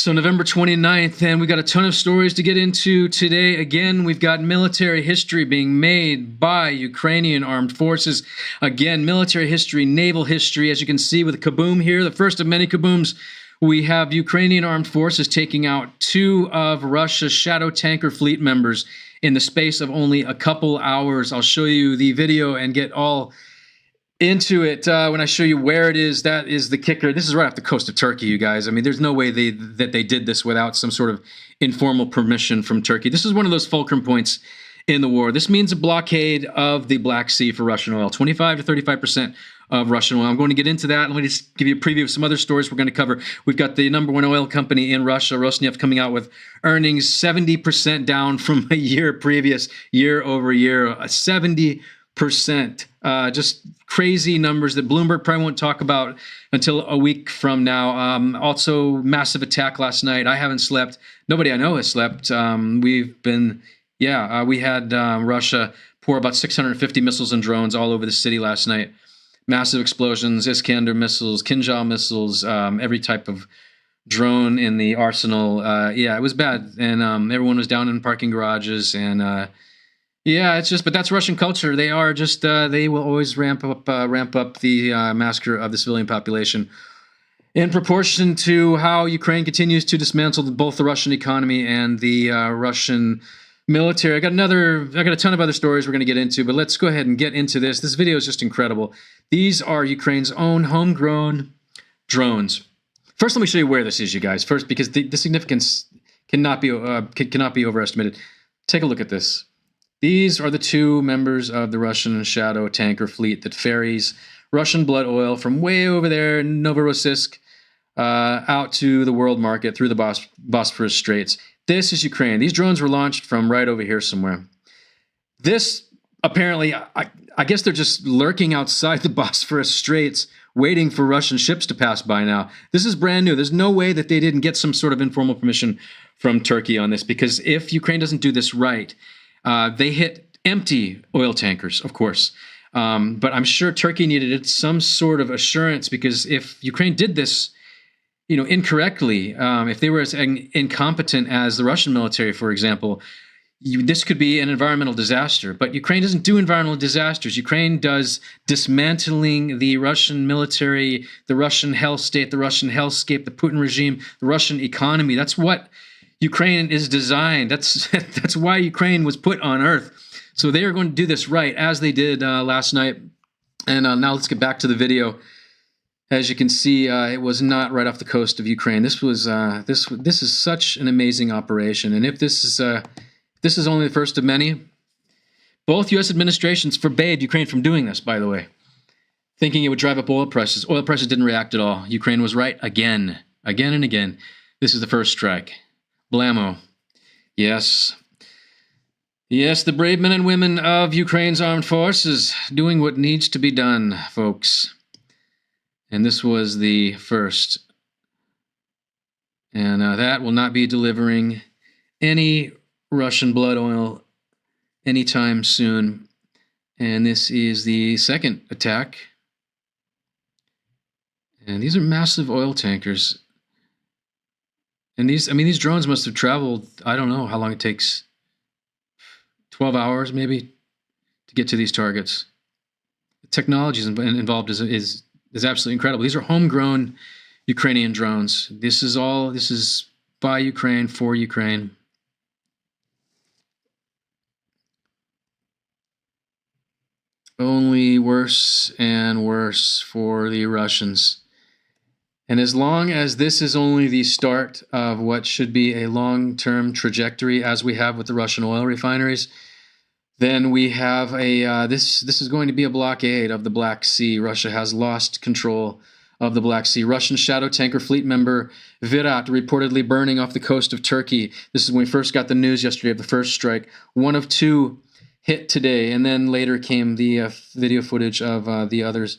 So November 29th, and we got a ton of stories to get into today. Again, we've got military history being made by Ukrainian armed forces. Again, military history, naval history, as you can see with a kaboom here, the first of many kabooms. We have Ukrainian armed forces taking out 2 of Russia's shadow tanker fleet members in the space of only a couple hours. I'll show you the video and get all into it when I show you where it is. That is the kicker. This is right off the coast of Turkey, you guys. I mean, there's no way that they did this without some sort of informal permission from Turkey. This is one of those fulcrum points in the war. This means a blockade of the Black Sea for Russian oil, 25 to 35% of Russian oil. I'm going to get into that. Let me just give you a preview of some other stories we're going to cover. We've got the #1 oil company in Russia, Rosneft, coming out with earnings 70% down from a year previous, year over year, 70%. Just crazy numbers that Bloomberg probably won't talk about until a week from now. Also, massive attack last night. I haven't slept. Nobody I know has slept. We had Russia pour about 650 missiles and drones all over the city last night. Massive explosions, Iskander missiles, Kinjal missiles, every type of drone in the arsenal. It was bad. And everyone was down in parking garages and but that's Russian culture. They are just, they will always ramp up the massacre of the civilian population in proportion to how Ukraine continues to dismantle both the Russian economy and the Russian military. I got a ton of other stories we're going to get into, but let's go ahead and get into this. This video is just incredible. These are Ukraine's own homegrown drones. First, let me show you where this is, you guys. First, because the significance cannot be overestimated. Take a look at this. These are the 2 members of the Russian shadow tanker fleet that ferries Russian blood oil from way over there in Novorossiysk out to the world market through the Bosphorus Straits. This is Ukraine. These drones were launched from right over here somewhere. This, apparently, I guess they're just lurking outside the Bosphorus Straits waiting for Russian ships to pass by now. This is brand new. There's no way that they didn't get some sort of informal permission from Turkey on this, because if Ukraine doesn't do this right, they hit empty oil tankers, of course. But I'm sure Turkey needed some sort of assurance, because if Ukraine did this, incorrectly, if they were as incompetent as the Russian military, for example, this could be an environmental disaster. But Ukraine doesn't do environmental disasters. Ukraine does dismantling the Russian military, the Russian hell state, the Russian hellscape, the Putin regime, the Russian economy. That's what Ukraine is designed. That's why Ukraine was put on earth. So they are going to do this right, as they did last night. And now let's get back to the video. As you can see, it was not right off the coast of Ukraine. This was this is such an amazing operation. And if this is only the first of many, both U.S. administrations forbade Ukraine from doing this, by the way, thinking it would drive up oil prices. Oil prices didn't react at all. Ukraine was right again and again. This is the first strike. Blammo. Yes, the brave men and women of Ukraine's armed forces doing what needs to be done, folks. And this was the first. And that will not be delivering any Russian blood oil anytime soon. And this is the second attack. And these are massive oil tankers. And these drones must have traveled, I don't know how long it takes, 12 hours maybe, to get to these targets. The technology involved is absolutely incredible. These are homegrown Ukrainian drones. This is by Ukraine, for Ukraine. Only worse and worse for the Russians. And as long as this is only the start of what should be a long-term trajectory, as we have with the Russian oil refineries, then we have this is going to be a blockade of the Black Sea. Russia has lost control of the Black Sea. Russian shadow tanker fleet member Virat reportedly burning off the coast of Turkey. This is when we first got the news yesterday of the first strike. 1 of 2 hit today, and then later came the video footage of the others.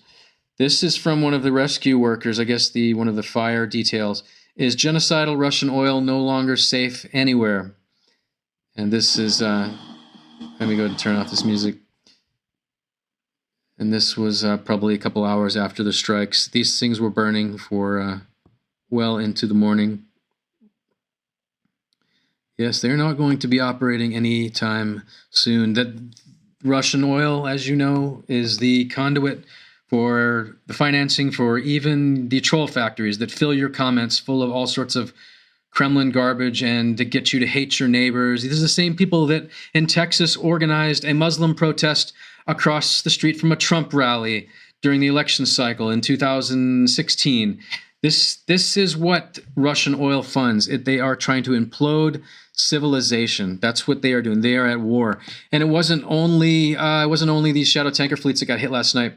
This is from one of the rescue workers, I guess one of the fire details. Is genocidal Russian oil no longer safe anywhere? And this is, let me go ahead and turn off this music. And this was probably a couple hours after the strikes. These things were burning for well into the morning. Yes, they're not going to be operating anytime soon. That Russian oil, as you know, is the conduit for the financing for even the troll factories that fill your comments full of all sorts of Kremlin garbage and to get you to hate your neighbors. These are the same people that in Texas organized a Muslim protest across the street from a Trump rally during the election cycle in 2016. This is what Russian oil funds. They are trying to implode civilization. That's what they are doing. They are at war. And it wasn't only these shadow tanker fleets that got hit last night.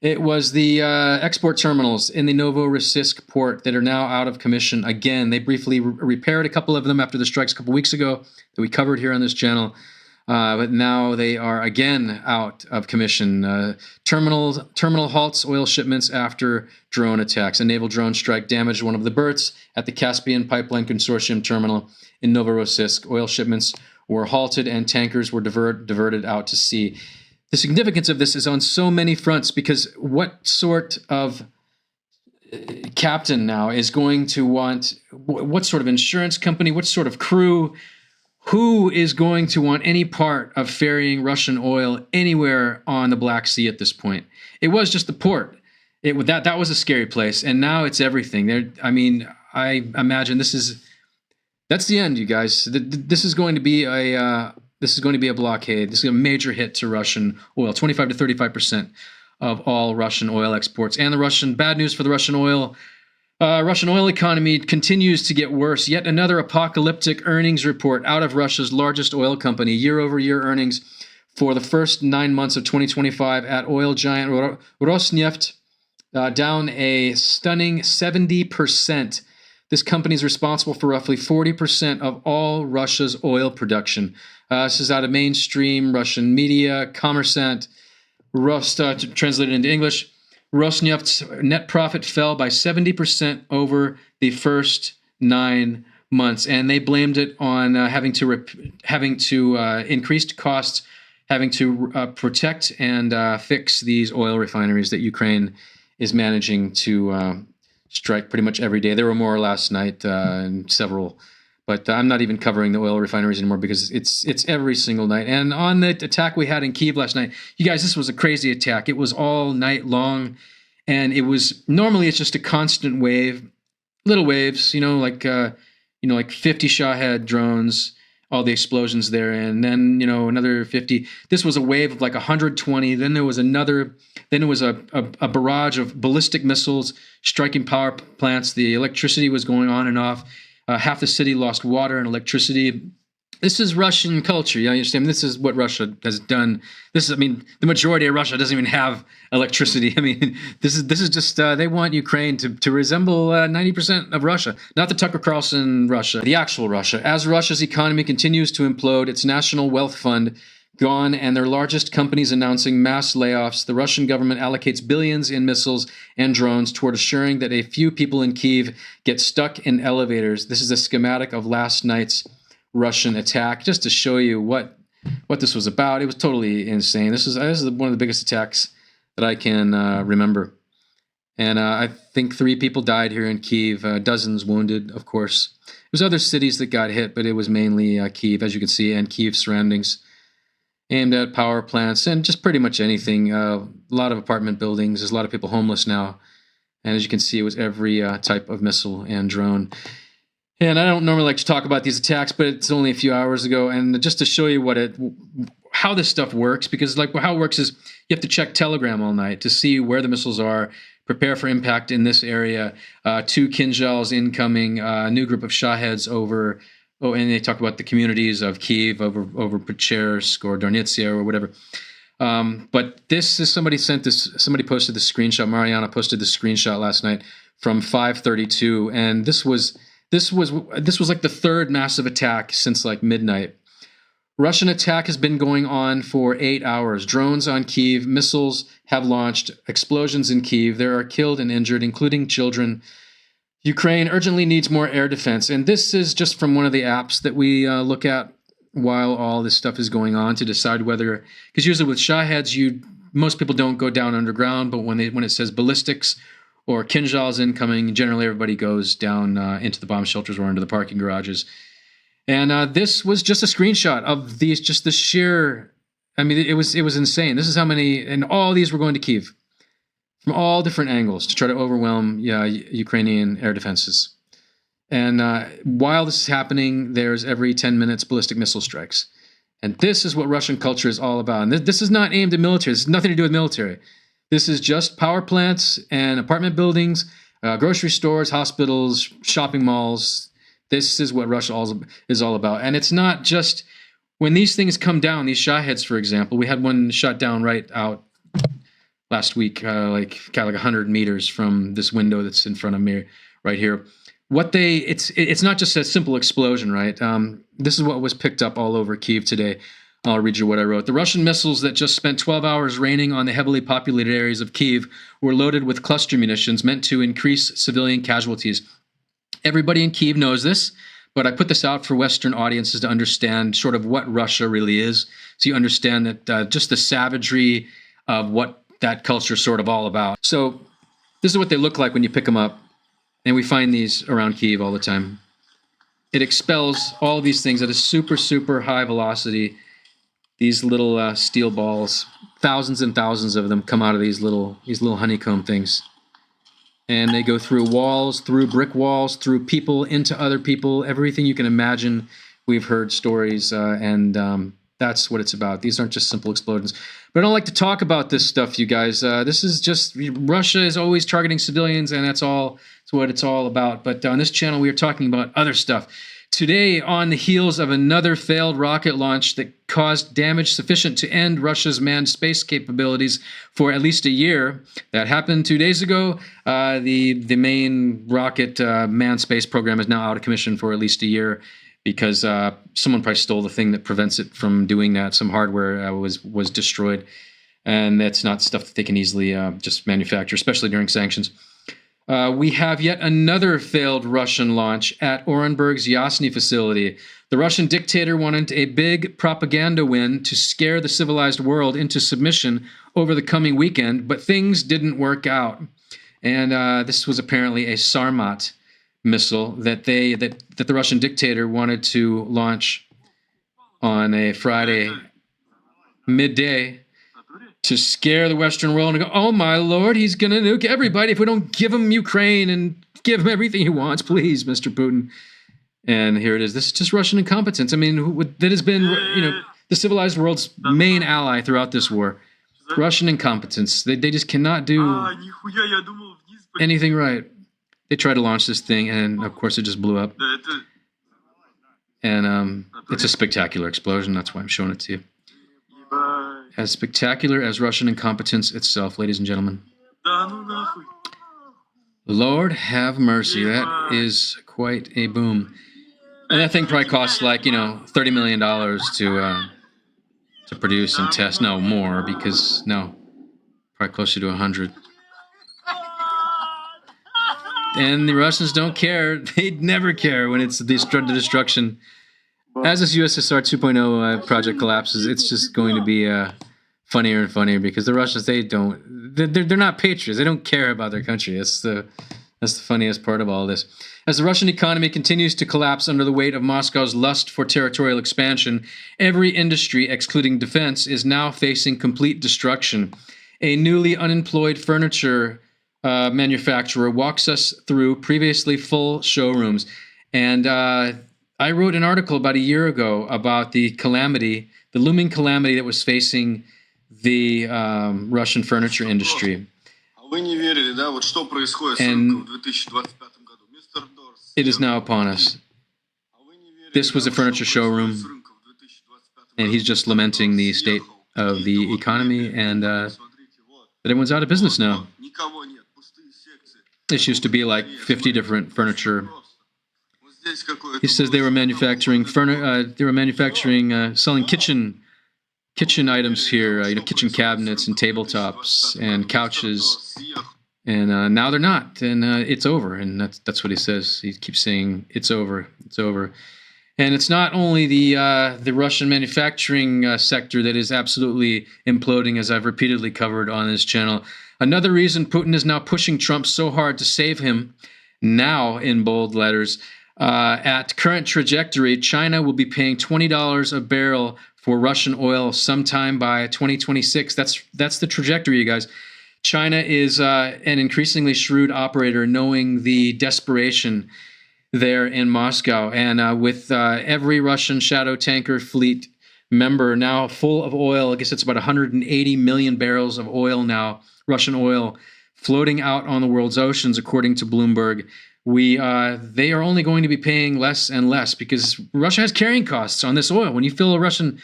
It was the export terminals in the Novorossiysk port that are now out of commission again. They briefly repaired a couple of them after the strikes a couple weeks ago that we covered here on this channel. But now they are again out of commission. Terminal halts oil shipments after drone attacks. A naval drone strike damaged one of the berths at the Caspian Pipeline Consortium terminal in Novorossiysk. Oil shipments were halted and tankers were diverted out to sea. The significance of this is on so many fronts, because what sort of captain now is going to want, what sort of insurance company, what sort of crew, who is going to want any part of ferrying Russian oil anywhere on the Black Sea at this point? It was just the port. That was a scary place, and now it's everything. I imagine that's the end, you guys. This is going to be a blockade. This is a major hit to Russian oil. 25 to 35% of all Russian oil exports. And bad news for the Russian oil economy continues to get worse. Yet another apocalyptic earnings report out of Russia's largest oil company. Year-over-year earnings for the first 9 months of 2025 at oil giant Rosneft down a stunning 70%. This company is responsible for roughly 40% of all Russia's oil production. This is out of mainstream Russian media. Kommersant, translated into English, Rosneft's net profit fell by 70% over the first 9 months, and they blamed it on having to increased costs, having to protect and fix these oil refineries that Ukraine is managing to strike pretty much every day. There were more last night and several, but I'm not even covering the oil refineries anymore because it's every single night. And on the attack we had in Kyiv last night, you guys, this was a crazy attack. It was all night long, and normally it's just a constant wave, little waves, like 50 Shahed drones, all the explosions there, and then another 50. This was a wave of like 120. Then there was a barrage of ballistic missiles striking power plants. The electricity was going on and off. Half the city lost water and electricity. This is Russian culture. You understand? This is what Russia has done. The majority of Russia doesn't even have electricity. This is just they want Ukraine to resemble 90% of Russia, not the Tucker Carlson Russia, the actual Russia. As Russia's economy continues to implode, its national wealth fund gone, and their largest companies announcing mass layoffs, the Russian government allocates billions in missiles and drones toward assuring that a few people in Kyiv get stuck in elevators. This is a schematic of last night's Russian attack, just to show you what this was about. It was totally insane. This is one of the biggest attacks that I can remember. And I think 3 people died here in Kyiv, dozens wounded, of course. There was other cities that got hit, but it was mainly Kyiv, as you can see, and Kyiv surroundings, aimed at power plants and just pretty much anything. A lot of apartment buildings. There's a lot of people homeless now. And as you can see, it was every type of missile and drone. And I don't normally like to talk about these attacks, but it's only a few hours ago. And just to show you how this stuff works, because how it works is you have to check Telegram all night to see where the missiles are, prepare for impact in this area. 2 Kinzhals incoming, a new group of Shaheds over. Oh, and they talk about the communities of Kyiv over Pechersk or Darnitsia or whatever. But this is somebody posted the screenshot. Mariana posted the screenshot last night from 5:32, and this was like the 3rd massive attack since like midnight. Russian attack has been going on for 8 hours. Drones on Kyiv, missiles have launched, explosions in Kyiv. There are killed and injured, including children. Ukraine urgently needs more air defense. And this is just from one of the apps that we look at while all this stuff is going on to decide whether, because usually with Shaheds, most people don't go down underground, but when it says ballistics or Kinzhals incoming, generally everybody goes down into the bomb shelters or into the parking garages. And this was just a screenshot of these, just the sheer. I mean, it was insane. This is how many, and all these were going to Kyiv from all different angles to try to overwhelm Ukrainian air defenses. And while this is happening, there's every 10 minutes ballistic missile strikes. And this is what Russian culture is all about. And this is not aimed at military. This has nothing to do with military. This is just power plants and apartment buildings, grocery stores, hospitals, shopping malls. This is what Russia is all about. And it's not just when these things come down, these Shaheds, for example. We had one shot down right out last week, like 100 meters from this window that's in front of me right here. It's not just a simple explosion, right? This is what was picked up all over Kyiv today. I'll read you what I wrote. The Russian missiles that just spent 12 hours raining on the heavily populated areas of Kyiv were loaded with cluster munitions meant to increase civilian casualties. Everybody in Kyiv knows this, but I put this out for Western audiences to understand sort of what Russia really is. So you understand that just the savagery of what that culture is sort of all about. So this is what they look like when you pick them up. And we find these around Kyiv all the time. It expels all of these things at a super, super high velocity. These little steel balls, thousands and thousands of them come out of these little honeycomb things. And they go through walls, through brick walls, through people, into other people, everything you can imagine. We've heard stories, and that's what it's about. These aren't just simple explosions. But I don't like to talk about this stuff, you guys. This is just, Russia is always targeting civilians, and that's what it's all about. But on this channel, we are talking about other stuff. Today, on the heels of another failed rocket launch that caused damage sufficient to end Russia's manned space capabilities for at least a year, that happened 2 days ago. The main rocket manned space program is now out of commission for at least a year because someone probably stole the thing that prevents it from doing that. Some hardware was destroyed, and that's not stuff that they can easily just manufacture, especially during sanctions. We have yet another failed Russian launch at Orenburg's Yasny facility. The Russian dictator wanted a big propaganda win to scare the civilized world into submission over the coming weekend, but things didn't work out. And this was apparently a Sarmat missile that the Russian dictator wanted to launch on a Friday midday to scare the Western world and go, oh my Lord, he's going to nuke everybody if we don't give him Ukraine and give him everything he wants, please, Mr. Putin. And here it is. This is just Russian incompetence. I mean, that has been, the civilized world's main ally throughout this war. Russian incompetence. They just cannot do anything right. They tried to launch this thing, and of course it just blew up. And it's a spectacular explosion. That's why I'm showing it to you. As spectacular as Russian incompetence itself, ladies and gentlemen. Lord have mercy. That is quite a boom. And that thing probably costs like, $30 million to produce and test. No, more, because, probably closer to 100. And the Russians don't care. They'd never care when it's the destruction. As this USSR 2.0 project collapses, it's just going to be funnier and funnier because the Russians, they're not patriots. They don't care about their country. That's the funniest part of all this. As the Russian economy continues to collapse under the weight of Moscow's lust for territorial expansion, every industry, excluding defense, is now facing complete destruction. A newly unemployed furniture manufacturer walks us through previously full showrooms. And I wrote an article about a year ago about the looming calamity that was facing the Russian furniture industry. And it is now upon us. This was a furniture showroom, and he's just lamenting the state of the economy and that everyone's out of business now. This used to be like 50 different furniture. He says they were manufacturing selling kitchen items here, kitchen cabinets and tabletops and couches, and now they're not, and it's over. And that's what he says. He keeps saying it's over, it's over. And it's not only the Russian manufacturing sector that is absolutely imploding, as I've repeatedly covered on this channel. Another reason Putin is now pushing Trump so hard to save him, now in bold letters, At current trajectory, China will be paying $20 a barrel for Russian oil sometime by 2026. That's the trajectory, you guys. China is an increasingly shrewd operator, knowing the desperation there in Moscow. And with every Russian shadow tanker fleet member now full of oil, I guess it's about 180 million barrels of oil now, Russian oil, floating out on the world's oceans, according to Bloomberg. They are only going to be paying less and less because Russia has carrying costs on this oil. When you fill a Russian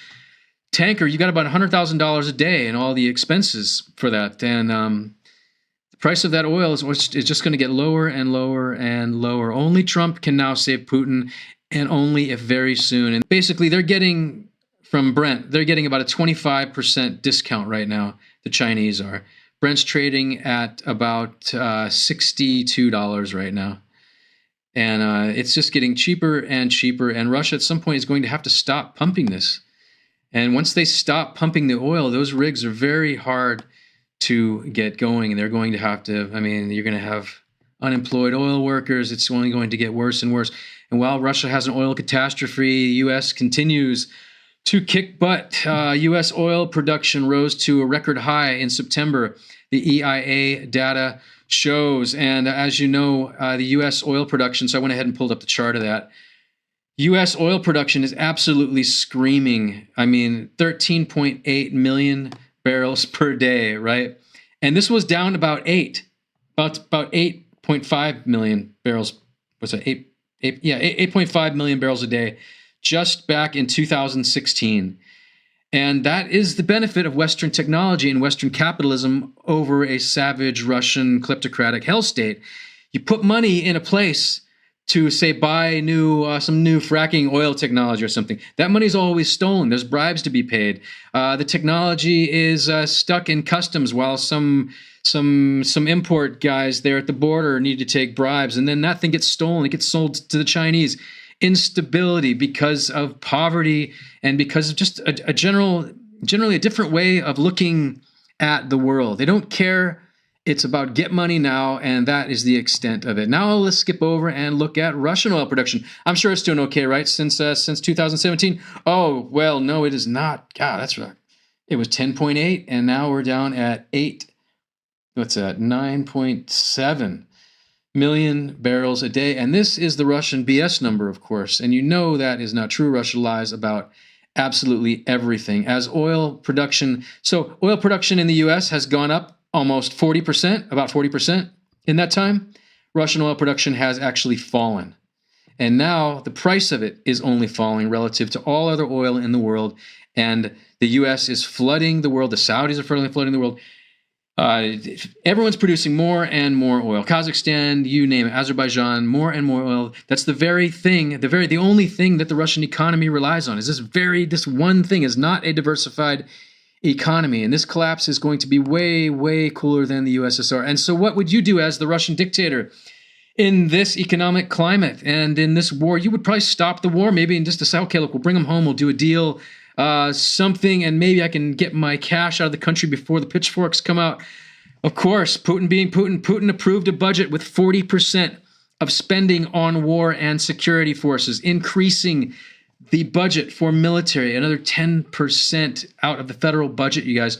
tanker, you got about $100,000 a day and all the expenses for that. And the price of that oil is just going to get lower and lower and lower. Only Trump can now save Putin, and only if very soon. And basically, they're getting from Brent, they're getting about a 25% discount right now. The Chinese are. Brent's trading at about $62 right now. And it's just getting cheaper and cheaper. And Russia at some point is going to have to stop pumping this. And once they stop pumping the oil, those rigs are very hard to get going. And they're going to have to, you're going to have unemployed oil workers. It's only going to get worse and worse. And while Russia has an oil catastrophe, the U.S. continues to kick butt. U.S. oil production rose to a record high in September, the EIA data shows. And as you know, the U.S. oil production, so I went ahead and pulled up the chart of that. U.S. oil production is absolutely screaming. 13.8 million barrels per day, right? And this was down about 8.5 million barrels. What's that? 8.5 million barrels a day just back in 2016. And that is the benefit of Western technology and Western capitalism over a savage Russian kleptocratic hell state. You put money in a place to, say, buy some new fracking oil technology or something. That money's always stolen. There's bribes to be paid. The technology is stuck in customs while some import guys there at the border need to take bribes, and then that thing gets stolen. It gets sold to the Chinese. Instability because of poverty and because of just a generally a different way of looking at the world. They don't care. It's about get money now, and that is the extent of it. Now let's skip over and look at Russian oil production. I'm sure it's doing okay, right? Since 2017. Oh, well, no, it is not. God, that's right. It was 10.8, and now we're down at 9.7 million barrels a day. And this is the Russian BS number, of course. And you know that is not true. Russia lies about absolutely everything. As oil production in the U.S. has gone up almost 40%, about 40% in that time. Russian oil production has actually fallen. And now the price of it is only falling relative to all other oil in the world. And the U.S. is flooding the world. The Saudis are flooding the world. Everyone's producing more and more oil. Kazakhstan, you name it, Azerbaijan, more and more oil. That's the only thing that the Russian economy relies on. Is this one thing is not a diversified economy. And this collapse is going to be way, way cooler than the USSR. And so what would you do as the Russian dictator in this economic climate and in this war? You would probably stop the war maybe and just decide, okay, look, we'll bring them home. We'll do a deal. Something, and maybe I can get my cash out of the country before the pitchforks come out. Of course, Putin being Putin approved a budget with 40% of spending on war and security forces, increasing the budget for military, another 10% out of the federal budget, you guys.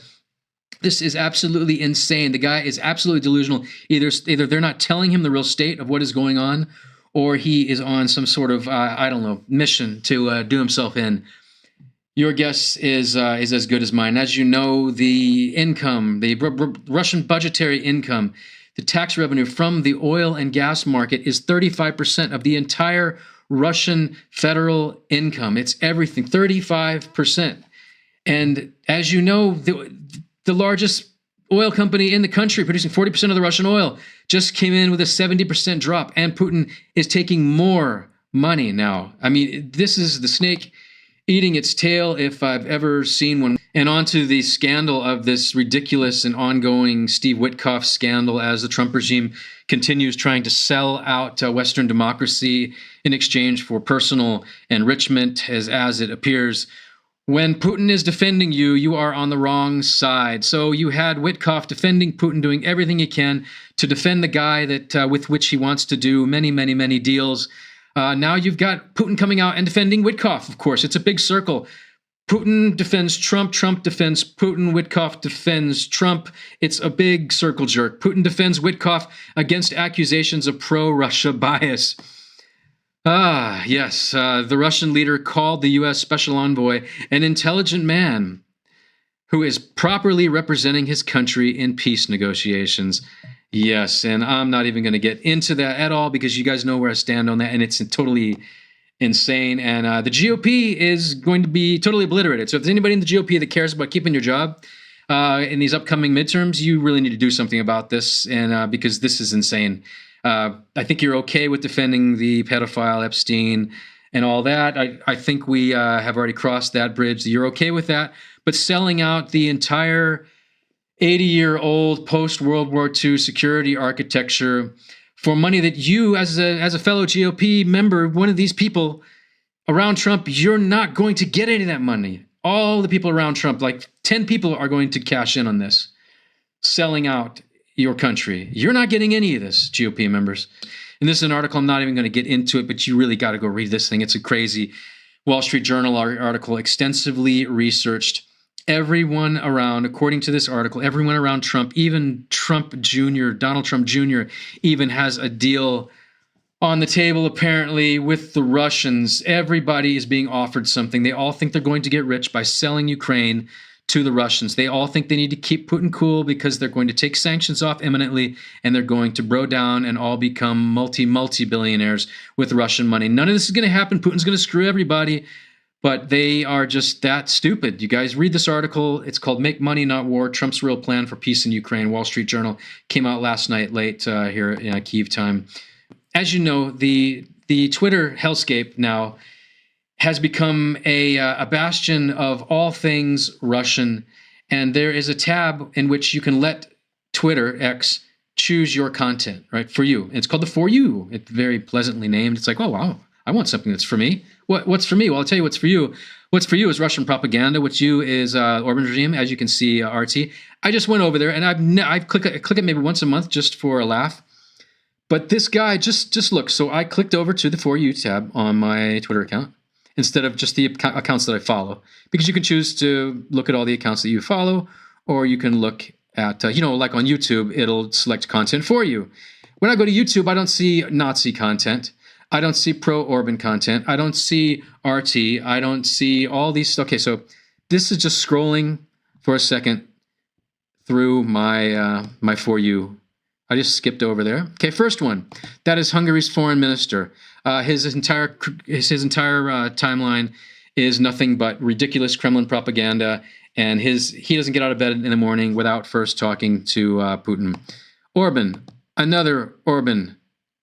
This is absolutely insane. The guy is absolutely delusional. Either they're not telling him the real state of what is going on, or he is on some sort of, mission to do himself in. Your guess is as good as mine. As you know, the income, the Russian budgetary income, the tax revenue from the oil and gas market is 35% of the entire Russian federal income. It's everything, 35%. And as you know, the largest oil company in the country, producing 40% of the Russian oil, just came in with a 70% drop, and Putin is taking more money now. This is the snake eating its tail if I've ever seen one. And on to the scandal of this ridiculous and ongoing Steve Witkoff scandal as the Trump regime continues trying to sell out Western democracy in exchange for personal enrichment, as it appears. When Putin is defending you, you are on the wrong side. So you had Witkoff defending Putin, doing everything he can to defend the guy that with which he wants to do many, many, many deals. Now you've got Putin coming out and defending Witkoff, of course. It's a big circle. Putin defends Trump, Trump defends Putin, Witkoff defends Trump. It's a big circle jerk. Putin defends Witkoff against accusations of pro-Russia bias. Yes, the Russian leader called the U.S. Special Envoy an intelligent man who is properly representing his country in peace negotiations. Yes, and I'm not even going to get into that at all because you guys know where I stand on that, and it's totally insane. And the GOP is going to be totally obliterated. So if there's anybody in the GOP that cares about keeping your job in these upcoming midterms, you really need to do something about this, and because this is insane. I think you're okay with defending the pedophile Epstein and all that. I think we have already crossed that bridge. You're okay with that. But selling out the entire 80-year-old post-World War II security architecture for money that you, as a fellow GOP member, one of these people around Trump, you're not going to get any of that money. All the people around Trump, like 10 people, are going to cash in on this, selling out your country. You're not getting any of this, GOP members. And this is an article, I'm not even going to get into it, but you really got to go read this thing. It's a crazy Wall Street Journal article, extensively researched. Everyone around, according to this article, everyone around Trump, even Trump Jr., Donald Trump Jr., even has a deal on the table, apparently, with the Russians. Everybody is being offered something. They all think they're going to get rich by selling Ukraine to the Russians. They all think they need to keep Putin cool because they're going to take sanctions off imminently, and they're going to bro down and all become multi-billionaires with Russian money. None of this is going to happen. Putin's going to screw everybody. But they are just that stupid. You guys read this article. It's called Make Money, Not War, Trump's Real Plan for Peace in Ukraine. Wall Street Journal came out last night late here in Kyiv time. As you know, the Twitter hellscape now has become a bastion of all things Russian. And there is a tab in which you can let Twitter, X, choose your content, right, for you. And it's called the For You. It's very pleasantly named. It's like, oh, wow, I want something that's for me. What's for me? Well, I'll tell you what's for you. What's for you is Russian propaganda. What's you is Orban regime, as you can see, RT. I just went over there, and I click it maybe once a month just for a laugh. But this guy, just look. So I clicked over to the For You tab on my Twitter account instead of just the accounts that I follow, because you can choose to look at all the accounts that you follow, or you can look at, like on YouTube, it'll select content for you. When I go to YouTube, I don't see Nazi content. I don't see pro-Orban content. I don't see RT. I don't see all these. Okay, so this is just scrolling for a second through my my For You. I just skipped over there. Okay, first one. That is Hungary's foreign minister. His entire timeline is nothing but ridiculous Kremlin propaganda, and he doesn't get out of bed in the morning without first talking to Putin. Orban, another Orban.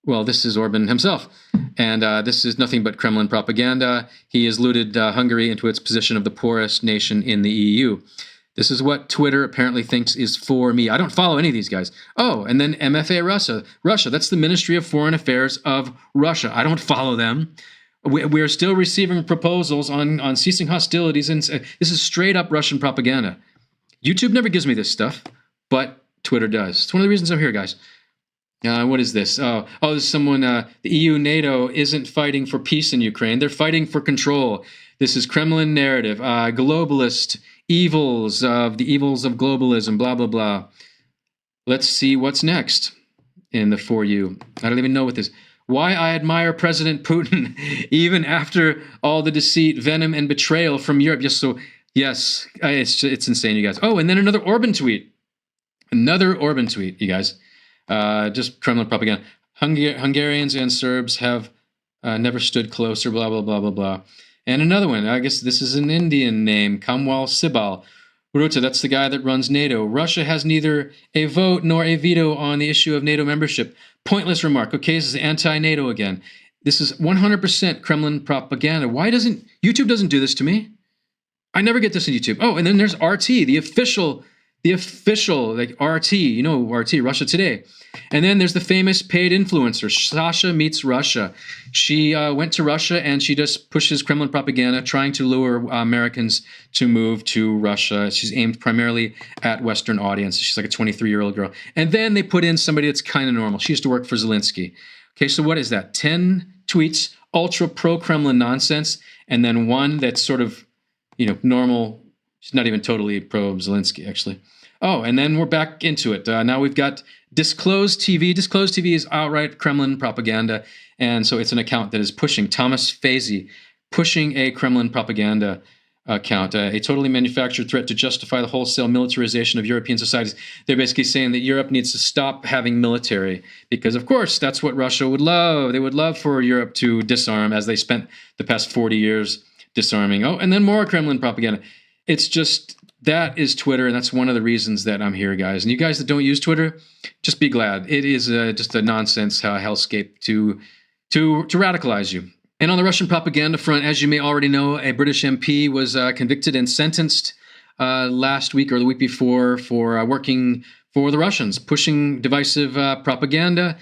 Well, this is Orban himself, and this is nothing but Kremlin propaganda. He has looted Hungary into its position of the poorest nation in the EU. This is what Twitter apparently thinks is for me. I don't follow any of these guys. Oh, and then MFA Russia. That's the Ministry of Foreign Affairs of Russia. I don't follow them. We're still receiving proposals on ceasing hostilities, and this is straight up Russian propaganda. YouTube never gives me this stuff, but Twitter does. It's one of the reasons I'm here, guys. What is this? This is someone, the EU, NATO isn't fighting for peace in Ukraine. They're fighting for control. This is Kremlin narrative, globalist evils of globalism, blah, blah, blah. Let's see what's next in the For You. I don't even know what this. Why I admire President Putin, even after all the deceit, venom, and betrayal from Europe. Yes, it's insane, you guys. Oh, and then another Orban tweet. You guys. Just Kremlin propaganda. Hungarians and Serbs have never stood closer, blah, blah, blah, blah, blah. And another one, I guess this is an Indian name, Kamwal Sibal. Ruta, that's the guy that runs NATO. Russia has neither a vote nor a veto on the issue of NATO membership. Pointless remark. Okay, this is anti-NATO again. This is 100% Kremlin propaganda. Why doesn't YouTube doesn't do this to me? I never get this on YouTube. Oh, and then there's RT, the official like RT, RT, Russia Today. And then there's the famous paid influencer, Sasha Meets Russia. She went to Russia and she just pushes Kremlin propaganda, trying to lure Americans to move to Russia. She's aimed primarily at Western audiences. She's like a 23-year-old girl. And then they put in somebody that's kind of normal. She used to work for Zelensky. Okay, so what is that? 10 tweets, ultra pro-Kremlin nonsense, and then one that's sort of, normal. She's not even totally pro-Zelensky, actually. Oh, and then we're back into it. Now we've got Disclosed TV. Disclosed TV is outright Kremlin propaganda, and so it's an account that is pushing Thomas Fazy, pushing a Kremlin propaganda account, a totally manufactured threat to justify the wholesale militarization of European societies. They're basically saying that Europe needs to stop having military because, of course, that's what Russia would love. They would love for Europe to disarm, as they spent the past 40 years disarming. Oh, and then more Kremlin propaganda. It's just, that is Twitter, and that's one of the reasons that I'm here, guys. And you guys that don't use Twitter, just be glad. It is just a nonsense hellscape to radicalize you. And on the Russian propaganda front, as you may already know, a British MP was convicted and sentenced last week or the week before for working for the Russians, pushing divisive propaganda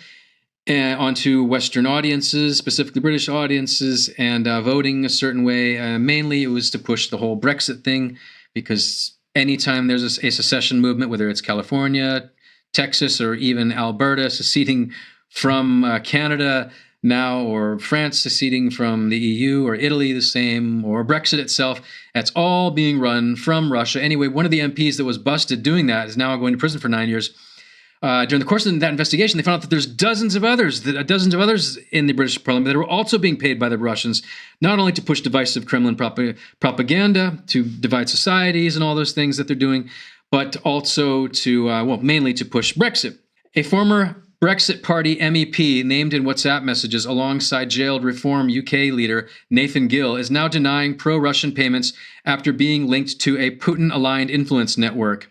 onto Western audiences, specifically British audiences, and voting a certain way. Mainly it was to push the whole Brexit thing, because anytime there's a secession movement, whether it's California, Texas, or even Alberta seceding from Canada now, or France seceding from the EU, or Italy the same, or Brexit itself, that's all being run from Russia. Anyway, one of the MPs that was busted doing that is now going to prison for 9 years. During the course of that investigation, they found out that there's dozens of others in the British Parliament that were also being paid by the Russians, not only to push divisive Kremlin propaganda, to divide societies and all those things that they're doing, but also to, mainly to push Brexit. A former Brexit Party MEP named in WhatsApp messages alongside jailed Reform UK leader Nathan Gill is now denying pro-Russian payments after being linked to a Putin-aligned influence network.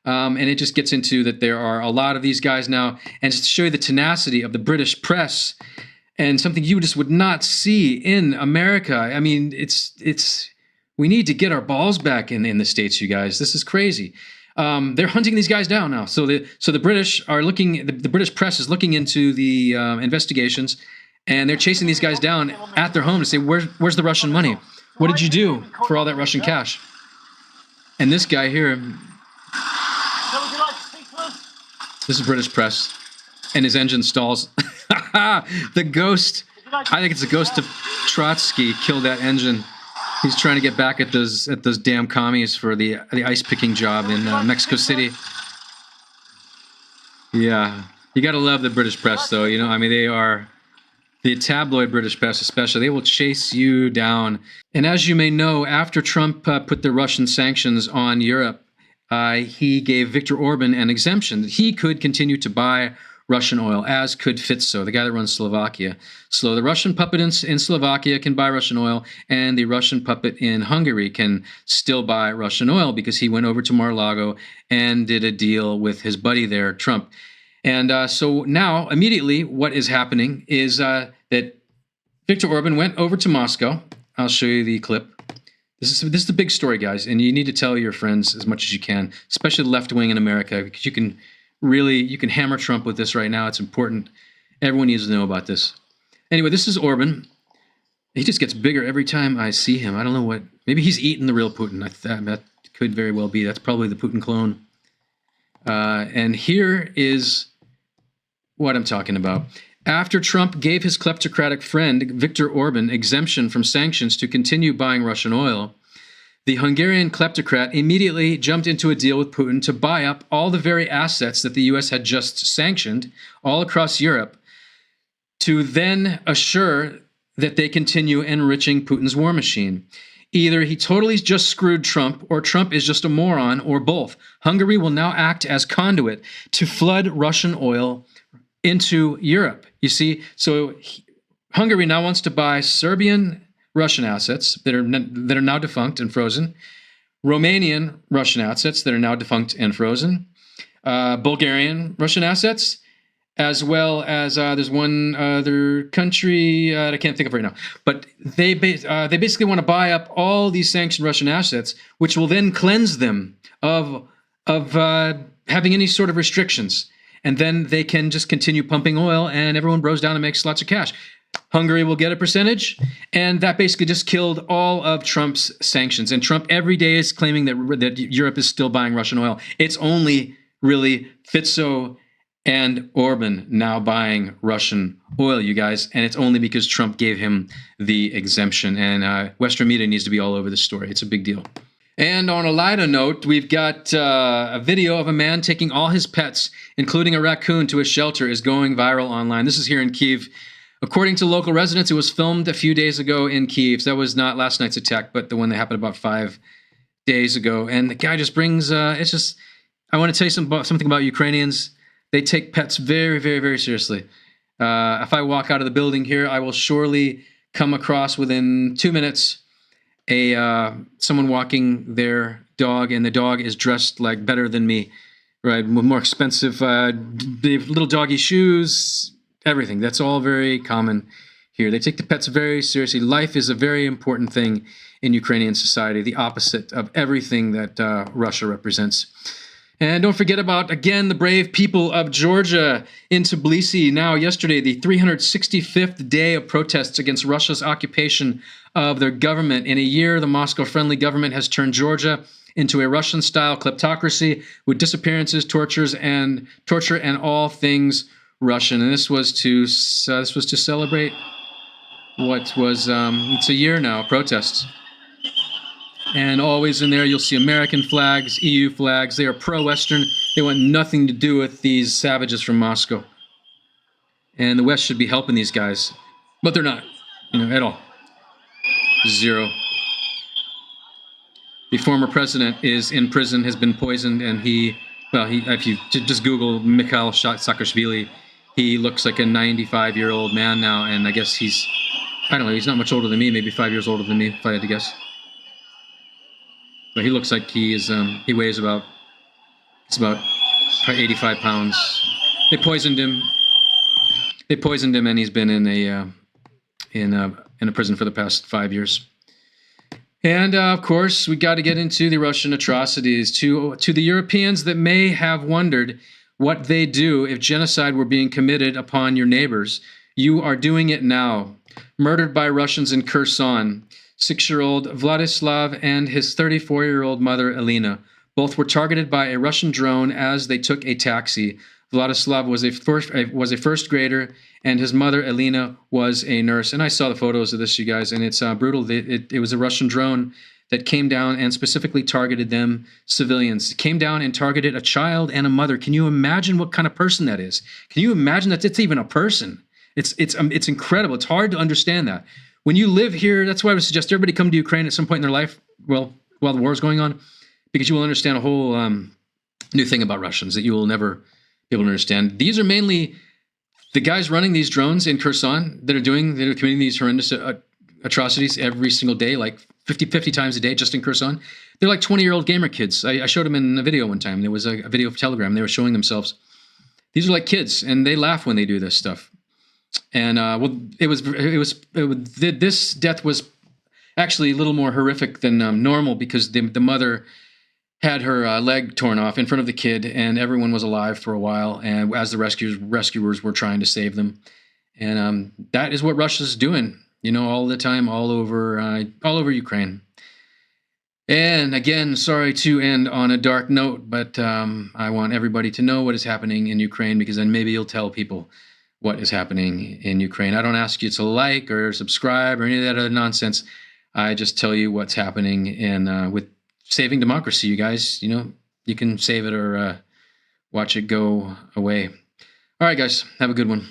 And it just gets into that there are a lot of these guys now, and just to show you the tenacity of the British press and something you just would not see in America. I mean, we need to get our balls back in the States, you guys. This is crazy. They're hunting these guys down now. So the British are looking. The British press is looking into the investigations, and they're chasing these guys down at their home to say, "Where's the Russian money? What did you do for all that Russian cash?" And this guy here, this is British press, and his engine stalls. The ghost. I think it's the ghost of Trotsky killed that engine. He's trying to get back at those damn commies for the ice picking job in Mexico City. Yeah, you got to love the British press, though. I mean, they are the tabloid British press, especially. They will chase you down. And as you may know, after Trump put the Russian sanctions on Europe, he gave Viktor Orban an exemption that he could continue to buy Russian oil, as could Fitso, the guy that runs Slovakia. So the Russian puppet in Slovakia can buy Russian oil, and the Russian puppet in Hungary can still buy Russian oil because he went over to Mar-a-Lago and did a deal with his buddy there, Trump. And so now, immediately, what is happening is that Viktor Orban went over to Moscow. I'll show you the clip. This is the big story, guys, and you need to tell your friends as much as you can, especially the left wing in America, because you can hammer Trump with this right now. It's important. Everyone needs to know about this. Anyway, this is Orban. He just gets bigger every time I see him. I don't know what. Maybe he's eating the real Putin. That could very well be. That's probably the Putin clone. And here is what I'm talking about. After Trump gave his kleptocratic friend, Viktor Orban, exemption from sanctions to continue buying Russian oil, the Hungarian kleptocrat immediately jumped into a deal with Putin to buy up all the very assets that the U.S. had just sanctioned all across Europe, to then assure that they continue enriching Putin's war machine. Either he totally just screwed Trump, or Trump is just a moron, or both. Hungary will now act as conduit to flood Russian oil into Europe. You see, so Hungary now wants to buy Serbian Russian assets that are now defunct and frozen, Romanian Russian assets that are now defunct and frozen, Bulgarian Russian assets, as well as there's one other country that I can't think of right now. But they basically want to buy up all these sanctioned Russian assets, which will then cleanse them of having any sort of restrictions. And then they can just continue pumping oil, and everyone bros down and makes lots of cash. Hungary will get a percentage, and that basically just killed all of Trump's sanctions. And Trump every day is claiming that Europe is still buying Russian oil. It's only really Fitso And Orban now buying Russian oil, you guys. And it's only because Trump gave him the exemption. And Western media needs to be all over this story. It's a big deal. And on a lighter note, we've got a video of a man taking all his pets, including a raccoon, to a shelter is going viral online. This is here in Kyiv. According to local residents, it was filmed a few days ago in Kyiv. So that was not last night's attack, but the one that happened about 5 days ago. And the guy just brings, it's just, I want to tell you something about Ukrainians. They take pets very, very, very seriously. If I walk out of the building here, I will surely come across within 2 minutes someone walking their dog, and the dog is dressed like better than me, right? With more expensive little doggy shoes, everything. That's all very common here. They take the pets very seriously. Life is a very important thing in Ukrainian society, the opposite of everything that Russia represents. And don't forget about, again, the brave people of Georgia in Tbilisi. Now, yesterday, the 365th day of protests against Russia's occupation of their government. In a year, the Moscow-friendly government has turned Georgia into a Russian-style kleptocracy with disappearances, torture, and all things Russian. And this was to celebrate what was it's a year now of protests. And always in there, you'll see American flags, EU flags. They are pro-Western. They want nothing to do with these savages from Moscow. And the West should be helping these guys, but they're not, at all. Zero. The former president is in prison, has been poisoned, and if you just Google Mikhail Saakashvili, he looks like a 95-year-old man now, and I guess he's not much older than me, maybe 5 years older than me, if I had to guess. But he looks like he weighs about 85 pounds. They poisoned him, and he's been in a prison for the past 5 years. And of course, we got to get into the Russian atrocities. To the Europeans that may have wondered what they do if genocide were being committed upon your neighbors, you are doing it now. Murdered by Russians in Kherson, 6-year-old Vladislav and his 34-year-old mother, Elena. Both were targeted by a Russian drone as they took a taxi. Vladislav was a first grader, and his mother, Elena, was a nurse. And I saw the photos of this, you guys, and it's brutal. It was a Russian drone that came down and specifically targeted them, civilians. It came down and targeted a child and a mother. Can you imagine what kind of person that is? Can you imagine that it's even a person? It's incredible. It's hard to understand that. When you live here, that's why I would suggest everybody come to Ukraine at some point in their life, while the war is going on, because you will understand a whole new thing about Russians that you will never be able to understand. These are mainly the guys running these drones in Kherson that are committing these horrendous atrocities every single day, like 50 times a day just in Kherson. They're like 20-year-old gamer kids. I showed them in a video one time. There was a video of Telegram. They were showing themselves. These are like kids, and they laugh when they do this stuff. And this death was actually a little more horrific than normal, because the mother had her leg torn off in front of the kid, and everyone was alive for a while, and as the rescuers were trying to save them. And that is what Russia's doing, all the time, all over Ukraine. And again, sorry to end on a dark note, but I want everybody to know what is happening in Ukraine, because then maybe you'll tell people what is happening in Ukraine. I don't ask you to like or subscribe or any of that other nonsense. I just tell you what's happening with saving democracy, you guys. You can save it or watch it go away. All right, guys, have a good one.